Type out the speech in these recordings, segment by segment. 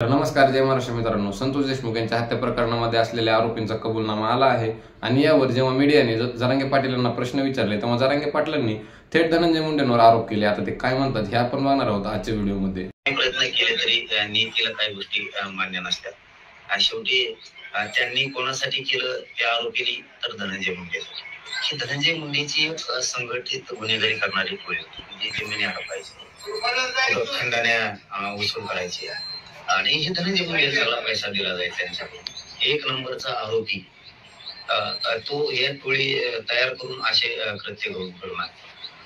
नमस्कार, जय महाराष्ट्र मित्रांनो. संतोष देशमुख यांच्या हत्या प्रकरणामध्ये असलेल्या आरोपींचा कबूलनामा आला आहे आणि यावर जेव्हा मीडियाने जरांगे पाटील यांना प्रश्न विचारले तेव्हा जरांगे पाटलांनी थेट धनंजय मुंडेंवर आरोप केले. आता ते काय म्हणतात हे आपण बघणार आहोत आजच्या व्हिडिओमध्ये. प्रयत्न केले तरी नीतीला काही गोष्टी मान्य नसतात. आणि शेवटी त्यांनी कोणासाठी केलं त्या आरोपीने तर धनंजय मुंडे. ही धनंजय मुंडेची संघटित गुन्हेगारी करणारी टोळी होती. म्हणजे जमिनी हडपायची, खंडाण्या वसूल करायची आणि हे धनंजय मुंडे सगळा पैसा दिला जाईल त्यांच्याकडे. एक नंबरचा आरोपी तो या टोळी तयार करून असे कृत्य घडवणार.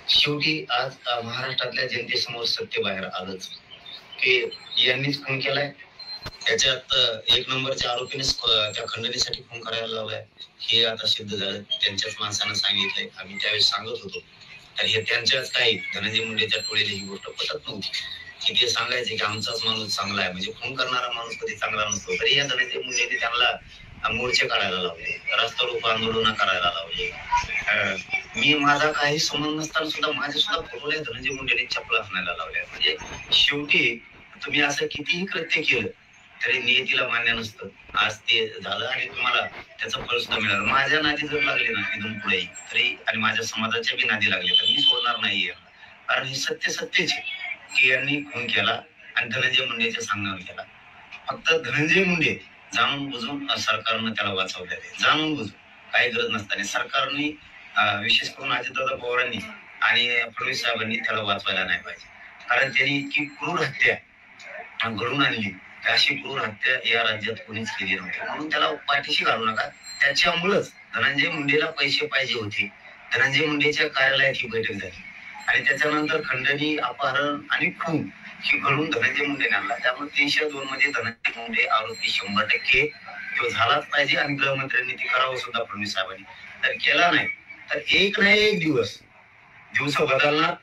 शेवटी आज महाराष्ट्रातल्या जनतेसमोर सत्य बाहेर आलंच की यांनीच खून केलाय. त्याच्यात एक नंबरच्या आरोपीनेच त्या खंडणीसाठी खून करायला लावलाय हे आता सिद्ध झालं. त्यांच्याच माणसानं सांगितलंय. आम्ही त्यावेळेस सांगत होतो तर हे त्यांच्याच काही धनंजय मुंडेच्या टोळीला ही गोष्ट पटत नव्हती की ते सांगायचे की आमचाच माणूस चांगला आहे. म्हणजे खून करणारा माणूस कधी चांगला नसतो. तरी या धनंजय मुंडेने त्यांना मोर्चे काढायला लावले, रस्ता रोको आंदोलन करायला लावले. मी माझा काही संबंध नसताना सुद्धा माझे सुद्धा फोटोला धनंजय मुंडेने चपला हाणायला लावल्या. म्हणजे शेवटी तुम्ही असं कितीही कृत्य केलं तरी नियतीला मान्य नसतं. आज ते झालं आणि तुम्हाला त्याचं फळ सुद्धा मिळालं. माझ्या नादी जर लागले ना इथून पुढे तरी आणि माझ्या समाजाच्या बी नादी लागले तर मी सोडणार नाहीये. कारण हे सत्यच आहे की यांनी खून केला आणि धनंजय मुंडेच्या सांगण्यावर केला. फक्त धनंजय मुंडे जाणून बुजून सरकारनं त्याला वाचवलेलं आहे. जाणून बुजून काही गरज नसताना सरकारने विशेष करून अजितदादा पवारांनी आणि फडणवीस साहेबांनी त्याला वाचवायला नाही पाहिजे. कारण त्यांनी इतकी क्रूर हत्या घडून आणली. अशी क्रूर हत्या या राज्यात कोणीच केली नव्हती. म्हणून त्याला पाठीशी घालू नका. त्याच्यामुळेच धनंजय मुंडेला पैसे पाहिजे होते. धनंजय मुंडेच्या कार्यालयात ही बैठक झाली आणि त्याच्यानंतर खंडणी, अपहरण आणि खून ही घडून धनंजय मुंडेने आणला. त्यामुळे 302 मध्ये धनंजय मुंडे आरोपी 100% तो झालाच पाहिजे आणि गृहमंत्र्यांनी ती करावं सुद्धा फडणवीस साहेबांनी. तर केला नाही तर एक नाही एक दिवस बदलणार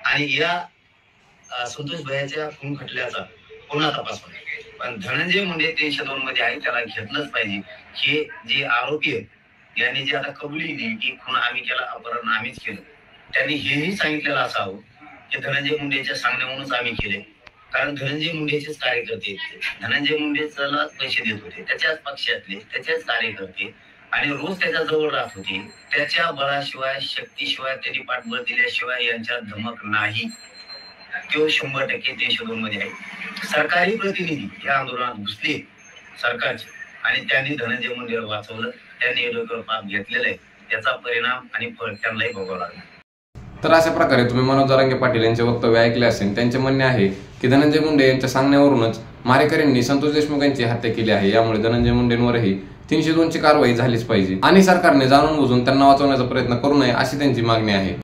आणि या संतोष भैयाच्या खून खटल्याचा पुन्हा तपास होणार. पण धनंजय मुंडे 302 मध्ये आहे, त्याला घेतलंच पाहिजे. हे जे आरोपी आहेत यांनी जे आता कबुली दिली की खून आम्ही केला, अपहरण आम्हीच केलं, त्यांनी हेही सांगितलेलं असावं की धनंजय मुंडेच्या सांगण्यावरूनच आम्ही केले. कारण धनंजय मुंडेचेच कार्यकर्ते, धनंजय मुंडेला पैसे देत होते, त्याच्याच पक्षातले त्याच्याच कार्यकर्ते आणि रोज त्याच्या जवळ राहत होते. त्याच्या बळाशिवाय, शक्तीशिवाय, त्यांनी पाठबळ दिल्याशिवाय यांच्यात धमक नाही. तो 100% 302 मध्ये आहे. सरकारी प्रतिनिधी या आंदोलनात घुसले सरकारचे आणि त्यांनी धनंजय मुंडेला वाचवलं. त्यांनी डोक्यावर पाप घेतलेला आहे. त्याचा परिणाम आणि फळ त्यांनाही भोगावं लागलं. तर अशा प्रकारे तुम्ही मनोज जरांगे पाटील यांचे वक्तव्य ऐकले असेल. त्यांचे म्हणणे आहे की धनंजय मुंडे यांच्या सांगण्यावरूनच मारेकऱ्यांनी संतोष देशमुख यांची हत्या केली आहे. यामुळे धनंजय मुंडेंवरही 302 ची कारवाई झालीच पाहिजे आणि सरकारने जाणून बुजून त्यांना वाचवण्याचा प्रयत्न करू नये अशी त्यांची मागणी आहे.